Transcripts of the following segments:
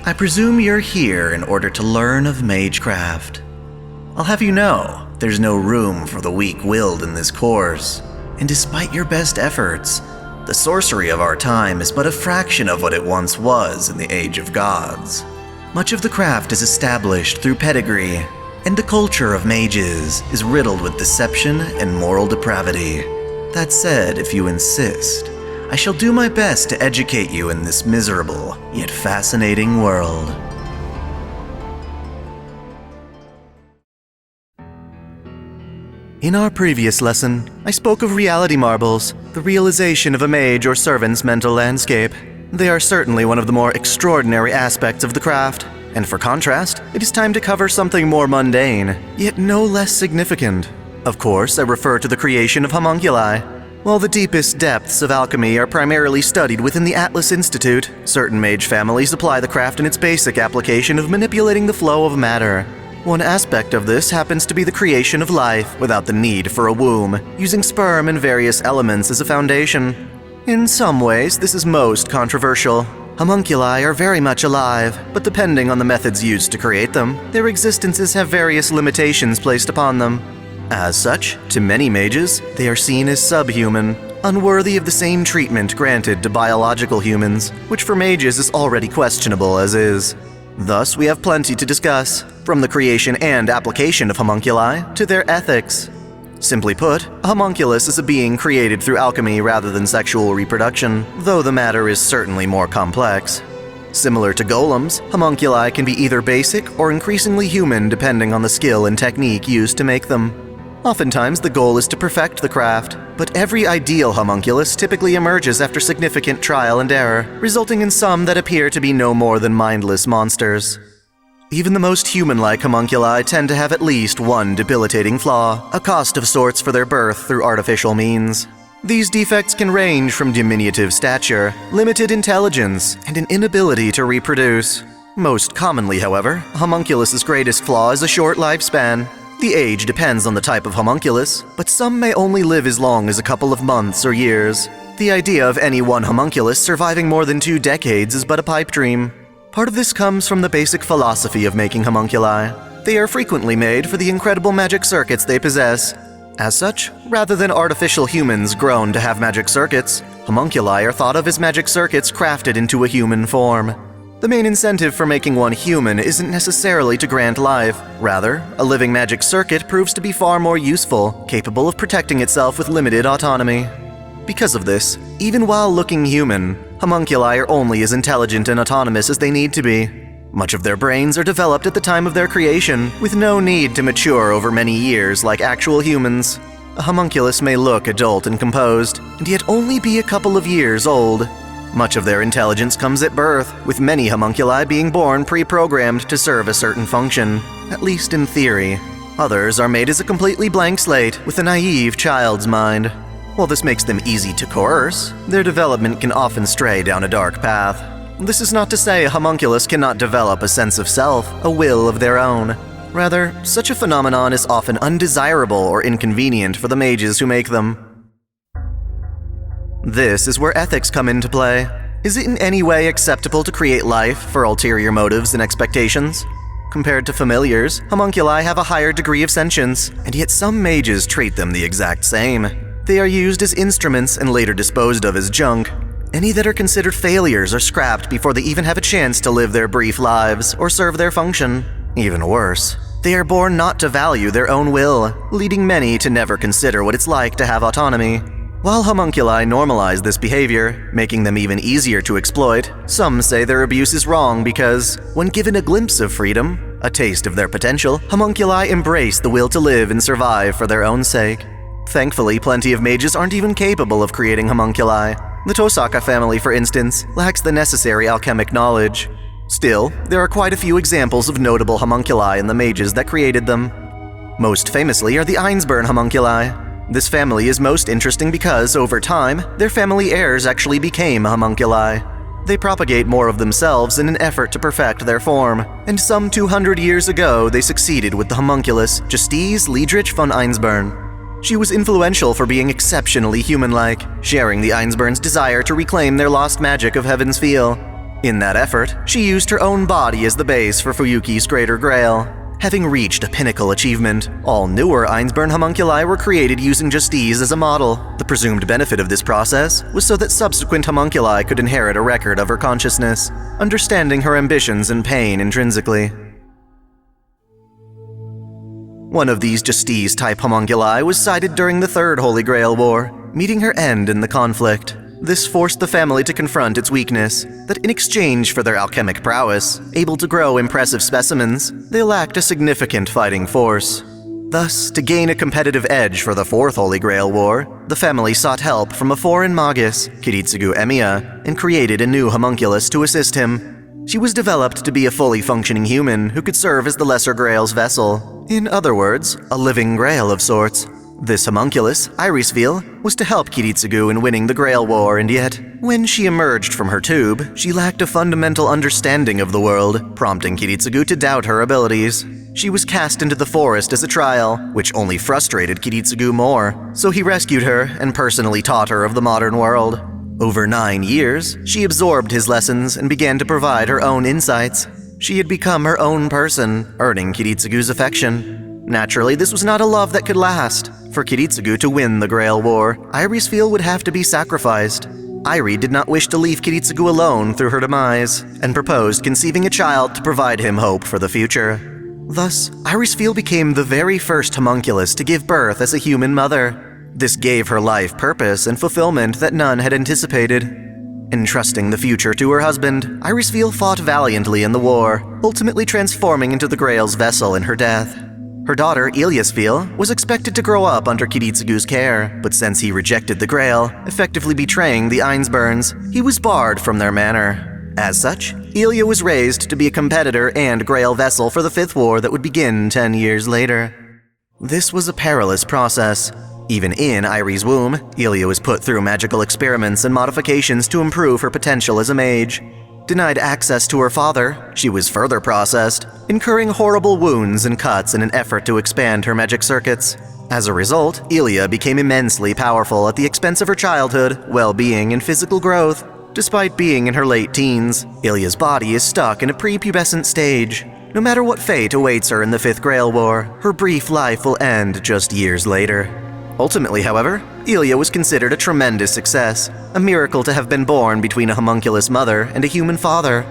I presume you're here in order to learn of Magecraft. I'll have you know, there's no room for the weak-willed in this course, and despite your best efforts, the sorcery of our time is but a fraction of what it once was in the Age of Gods. Much of the craft is established through pedigree, and the culture of mages is riddled with deception and moral depravity. That said, if you insist, I shall do my best to educate you in this miserable, yet fascinating world. In our previous lesson, I spoke of reality marbles, the realization of a mage or servant's mental landscape. They are certainly one of the more extraordinary aspects of the craft, and for contrast, it is time to cover something more mundane, yet no less significant. Of course, I refer to the creation of homunculi. While the deepest depths of alchemy are primarily studied within the Atlas Institute, certain mage families apply the craft in its basic application of manipulating the flow of matter. One aspect of this happens to be the creation of life without the need for a womb, using sperm and various elements as a foundation. In some ways, this is most controversial. Homunculi are very much alive, but depending on the methods used to create them, their existences have various limitations placed upon them. As such, to many mages, they are seen as subhuman, unworthy of the same treatment granted to biological humans, which for mages is already questionable as is. Thus, we have plenty to discuss, from the creation and application of homunculi to their ethics. Simply put, a homunculus is a being created through alchemy rather than sexual reproduction, though the matter is certainly more complex. Similar to golems, homunculi can be either basic or increasingly human depending on the skill and technique used to make them. Oftentimes, the goal is to perfect the craft, but every ideal homunculus typically emerges after significant trial and error, resulting in some that appear to be no more than mindless monsters. Even the most human-like homunculi tend to have at least one debilitating flaw, a cost of sorts for their birth through artificial means. These defects can range from diminutive stature, limited intelligence, and an inability to reproduce. Most commonly, however, a homunculus's greatest flaw is a short lifespan. The age depends on the type of homunculus, but some may only live as long as a couple of months or years. The idea of any one homunculus surviving more than 2 decades is but a pipe dream. Part of this comes from the basic philosophy of making homunculi. They are frequently made for the incredible magic circuits they possess. As such, rather than artificial humans grown to have magic circuits, homunculi are thought of as magic circuits crafted into a human form. The main incentive for making one human isn't necessarily to grant life. Rather, a living magic circuit proves to be far more useful, capable of protecting itself with limited autonomy. Because of this, even while looking human, homunculi are only as intelligent and autonomous as they need to be. Much of their brains are developed at the time of their creation, with no need to mature over many years like actual humans. A homunculus may look adult and composed, and yet only be a couple of years old. Much of their intelligence comes at birth, with many homunculi being born pre-programmed to serve a certain function, at least in theory. Others are made as a completely blank slate with a naive child's mind. While this makes them easy to coerce, their development can often stray down a dark path. This is not to say a homunculus cannot develop a sense of self, a will of their own. Rather, such a phenomenon is often undesirable or inconvenient for the mages who make them. This is where ethics come into play. Is it in any way acceptable to create life for ulterior motives and expectations? Compared to familiars, homunculi have a higher degree of sentience, and yet some mages treat them the exact same. They are used as instruments and later disposed of as junk. Any that are considered failures are scrapped before they even have a chance to live their brief lives or serve their function. Even worse, they are born not to value their own will, leading many to never consider what it's like to have autonomy. While homunculi normalize this behavior, making them even easier to exploit, some say their abuse is wrong because, when given a glimpse of freedom, a taste of their potential, homunculi embrace the will to live and survive for their own sake. Thankfully, plenty of mages aren't even capable of creating homunculi. The Tosaka family, for instance, lacks the necessary alchemic knowledge. Still, there are quite a few examples of notable homunculi and the mages that created them. Most famously are the Einsburn homunculi. This family is most interesting because, over time, their family heirs actually became homunculi. They propagate more of themselves in an effort to perfect their form, and some 200 years ago they succeeded with the homunculus Justice Liedrich von Einsburn. She was influential for being exceptionally human-like, sharing the Einsburns' desire to reclaim their lost magic of Heaven's Feel. In that effort, she used her own body as the base for Fuyuki's Greater Grail. Having reached a pinnacle achievement, all newer Einzburn homunculi were created using Justice as a model. The presumed benefit of this process was so that subsequent homunculi could inherit a record of her consciousness, understanding her ambitions and pain intrinsically. One of these Justice-type homunculi was sighted during the Third Holy Grail War, meeting her end in the conflict. This forced the family to confront its weakness, that in exchange for their alchemic prowess, able to grow impressive specimens, they lacked a significant fighting force. Thus, to gain a competitive edge for the Fourth Holy Grail War, the family sought help from a foreign magus, Kiritsugu Emiya, and created a new homunculus to assist him. She was developed to be a fully functioning human who could serve as the Lesser Grail's vessel. In other words, a living grail of sorts. This homunculus, Irisveal, was to help Kiritsugu in winning the Grail War, and yet, when she emerged from her tube, she lacked a fundamental understanding of the world, prompting Kiritsugu to doubt her abilities. She was cast into the forest as a trial, which only frustrated Kiritsugu more, so he rescued her and personally taught her of the modern world. Over 9 years, she absorbed his lessons and began to provide her own insights. She had become her own person, earning Kiritsugu's affection. Naturally, this was not a love that could last. For Kiritsugu to win the Grail War, Irisveal would have to be sacrificed. Airi did not wish to leave Kiritsugu alone through her demise, and proposed conceiving a child to provide him hope for the future. Thus, Irisveal became the very first homunculus to give birth as a human mother. This gave her life purpose and fulfillment that none had anticipated. Entrusting the future to her husband, Irisveal fought valiantly in the war, ultimately transforming into the Grail's vessel in her death. Her daughter, Iliasveal, was expected to grow up under Kiritsugu's care, but since he rejected the Grail, effectively betraying the Einzburns, he was barred from their manor. As such, Ilia was raised to be a competitor and Grail vessel for the Fifth War that would begin 10 years later. This was a perilous process. Even in Airi's womb, Ilia was put through magical experiments and modifications to improve her potential as a mage. Denied access to her father, she was further processed, incurring horrible wounds and cuts in an effort to expand her magic circuits. As a result, Ilia became immensely powerful at the expense of her childhood, well-being, and physical growth. Despite being in her late teens, Ilia's body is stuck in a prepubescent stage. No matter what fate awaits her in the Fifth Grail War, her brief life will end just years later. Ultimately, however, Ilia was considered a tremendous success, a miracle to have been born between a homunculus mother and a human father.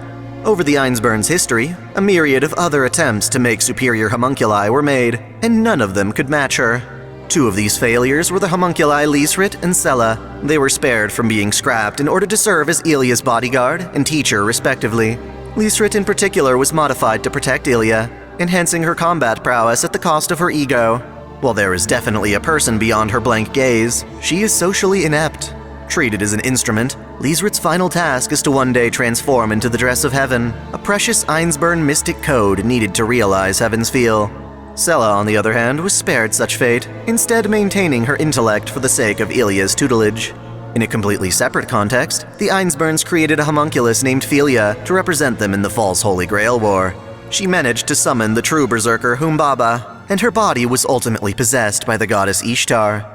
Over the Einzburns' history, a myriad of other attempts to make superior homunculi were made, and none of them could match her. 2 of these failures were the homunculi Lisrit and Sella. They were spared from being scrapped in order to serve as Ilia's bodyguard and teacher, respectively. Lisrit in particular was modified to protect Ilia, enhancing her combat prowess at the cost of her ego. While there is definitely a person beyond her blank gaze, she is socially inept. Treated as an instrument, Lisrit's final task is to one day transform into the Dress of Heaven, a precious Einzburn mystic code needed to realize Heaven's feel. Sella, on the other hand, was spared such fate, instead maintaining her intellect for the sake of Ilia's tutelage. In a completely separate context, the Einzburns created a homunculus named Philia to represent them in the False Holy Grail War. She managed to summon the true berserker Humbaba, and her body was ultimately possessed by the goddess Ishtar.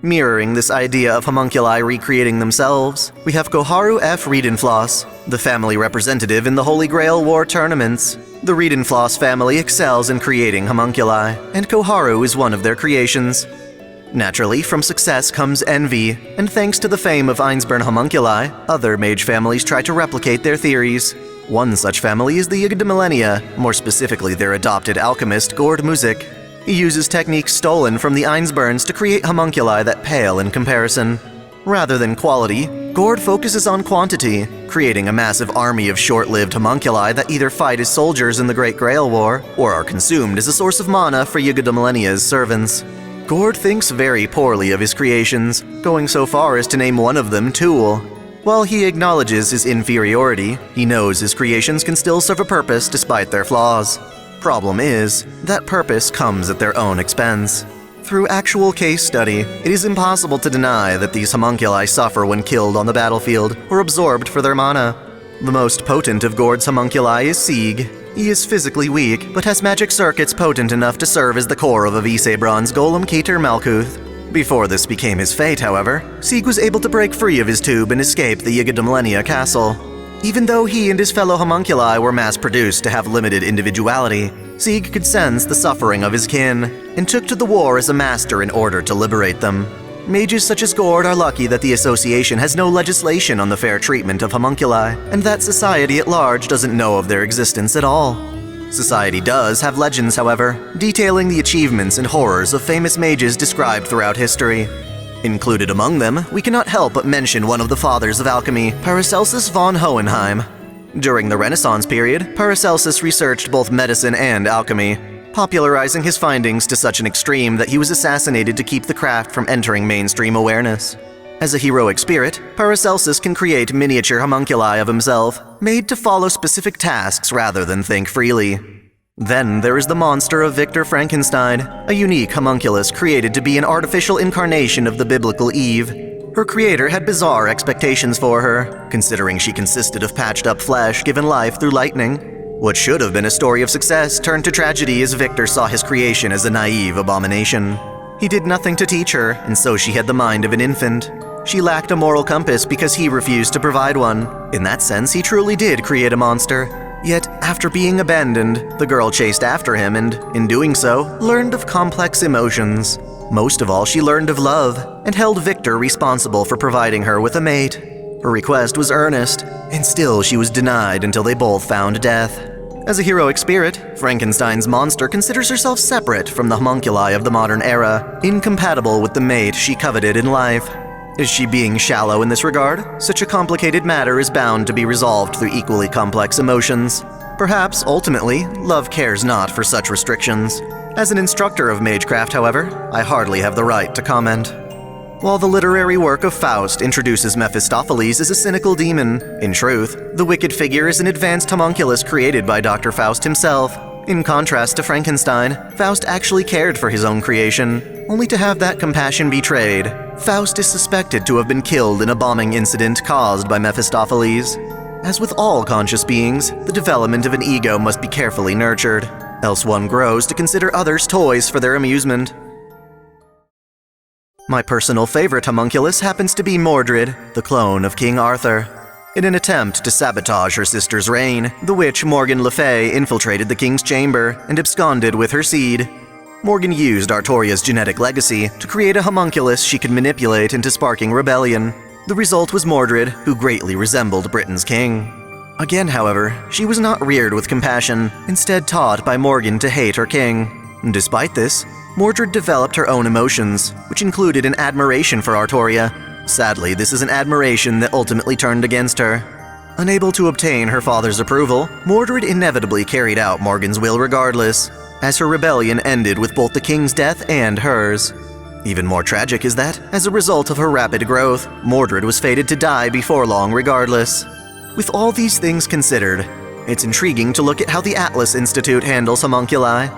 Mirroring this idea of homunculi recreating themselves, we have Koharu F. Riedenfloss, the family representative in the Holy Grail War tournaments. The Riedenfloss family excels in creating homunculi, and Koharu is one of their creations. Naturally, from success comes envy, and thanks to the fame of Einzburn homunculi, other mage families try to replicate their theories. One such family is the Yggdrasil Millennia, more specifically their adopted alchemist Gourd. He uses techniques stolen from the Einzburns to create homunculi that pale in comparison. Rather than quality, Gourd focuses on quantity, creating a massive army of short-lived homunculi that either fight as soldiers in the Great Grail War, or are consumed as a source of mana for Yggdrasil Millennia's servants. Gourd thinks very poorly of his creations, going so far as to name one of them Tool. While he acknowledges his inferiority, he knows his creations can still serve a purpose despite their flaws. Problem is, that purpose comes at their own expense. Through actual case study, it is impossible to deny that these homunculi suffer when killed on the battlefield or absorbed for their mana. The most potent of Gourd's homunculi is Sieg. He is physically weak, but has magic circuits potent enough to serve as the core of a Visebron's golem Keter Malkuth. Before this became his fate, however, Sieg was able to break free of his tube and escape the Yggdrasil Millennia castle. Even though he and his fellow homunculi were mass-produced to have limited individuality, Sieg could sense the suffering of his kin, and took to the war as a master in order to liberate them. Mages such as Gourd are lucky that the association has no legislation on the fair treatment of homunculi, and that society at large doesn't know of their existence at all. Society does have legends, however, detailing the achievements and horrors of famous mages described throughout history. Included among them, we cannot help but mention one of the fathers of alchemy, Paracelsus von Hohenheim. During the Renaissance period, Paracelsus researched both medicine and alchemy, popularizing his findings to such an extreme that he was assassinated to keep the craft from entering mainstream awareness. As a heroic spirit, Paracelsus can create miniature homunculi of himself, made to follow specific tasks rather than think freely. Then there is the monster of Victor Frankenstein, a unique homunculus created to be an artificial incarnation of the biblical Eve. Her creator had bizarre expectations for her, considering she consisted of patched-up flesh given life through lightning. What should have been a story of success turned to tragedy as Victor saw his creation as a naive abomination. He did nothing to teach her, and so she had the mind of an infant. She lacked a moral compass because he refused to provide one. In that sense, he truly did create a monster. Yet, after being abandoned, the girl chased after him and, in doing so, learned of complex emotions. Most of all, she learned of love, and held Victor responsible for providing her with a mate. Her request was earnest, and still she was denied until they both found death. As a heroic spirit, Frankenstein's monster considers herself separate from the homunculi of the modern era, incompatible with the mate she coveted in life. Is she being shallow in this regard? Such a complicated matter is bound to be resolved through equally complex emotions. Perhaps, ultimately, love cares not for such restrictions. As an instructor of Magecraft, however, I hardly have the right to comment. While the literary work of Faust introduces Mephistopheles as a cynical demon, in truth, the wicked figure is an advanced homunculus created by Dr. Faust himself. In contrast to Frankenstein, Faust actually cared for his own creation, only to have that compassion betrayed. Faust is suspected to have been killed in a bombing incident caused by Mephistopheles. As with all conscious beings, the development of an ego must be carefully nurtured, else one grows to consider others toys for their amusement. My personal favorite homunculus happens to be Mordred, the clone of King Arthur. In an attempt to sabotage her sister's reign, the witch Morgan Le Fay infiltrated the king's chamber and absconded with her seed. Morgan used Artoria's genetic legacy to create a homunculus she could manipulate into sparking rebellion. The result was Mordred, who greatly resembled Britain's king. Again, however, she was not reared with compassion, instead taught by Morgan to hate her king. Despite this, Mordred developed her own emotions, which included an admiration for Artoria. Sadly, this is an admiration that ultimately turned against her. Unable to obtain her father's approval, Mordred inevitably carried out Morgan's will regardless, as her rebellion ended with both the king's death and hers. Even more tragic is that, as a result of her rapid growth, Mordred was fated to die before long regardless. With all these things considered, it's intriguing to look at how the Atlas Institute handles homunculi.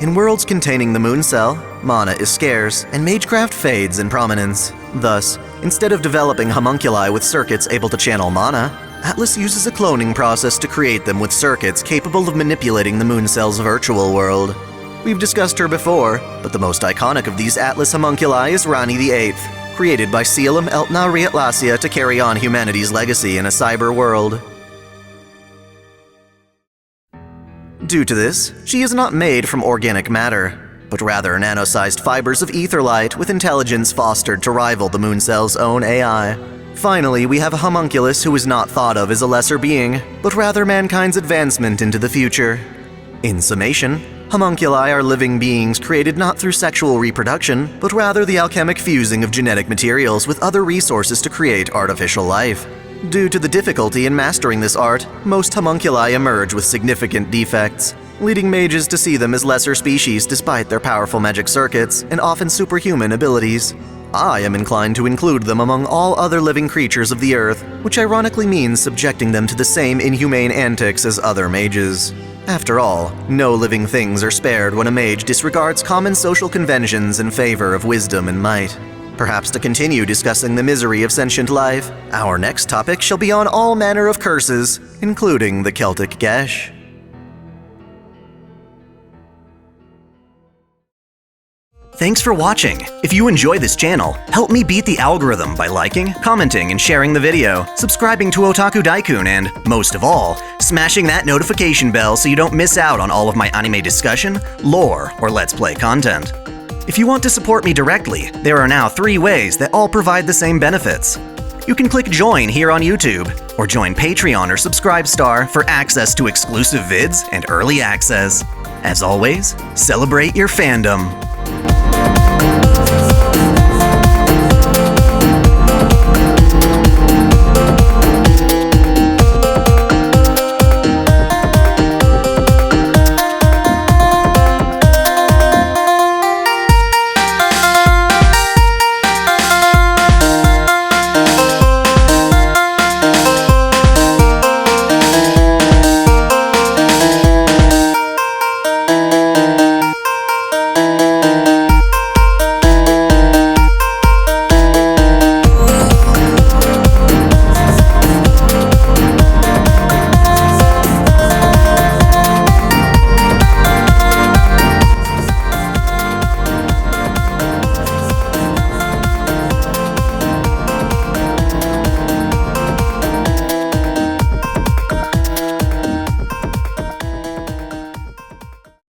In worlds containing the moon cell, mana is scarce, and Magecraft fades in prominence. Thus, instead of developing homunculi with circuits able to channel mana, Atlas uses a cloning process to create them with circuits capable of manipulating the moon cell's virtual world. We've discussed her before, but the most iconic of these Atlas homunculi is Ronnie VIII, created by Selim Eltna Riatlasia to carry on humanity's legacy in a cyber world. Due to this, she is not made from organic matter, but rather nano-sized fibers of ether light with intelligence fostered to rival the moon cell's own AI. Finally, we have a homunculus who is not thought of as a lesser being, but rather mankind's advancement into the future. In summation, homunculi are living beings created not through sexual reproduction, but rather the alchemic fusing of genetic materials with other resources to create artificial life. Due to the difficulty in mastering this art, most homunculi emerge with significant defects, leading mages to see them as lesser species despite their powerful magic circuits and often superhuman abilities. I am inclined to include them among all other living creatures of the earth, which ironically means subjecting them to the same inhumane antics as other mages. After all, no living things are spared when a mage disregards common social conventions in favor of wisdom and might. Perhaps to continue discussing the misery of sentient life, our next topic shall be on all manner of curses, including the Celtic Gesh. Thanks for watching. If you enjoy this channel, help me beat the algorithm by liking, commenting, and sharing the video, subscribing to Otaku Daikun, and, most of all, smashing that notification bell so you don't miss out on all of my anime discussion, lore, or Let's Play content. If you want to support me directly, there are now 3 ways that all provide the same benefits. You can click Join here on YouTube, or join Patreon or Subscribestar for access to exclusive vids and early access. As always, celebrate your fandom.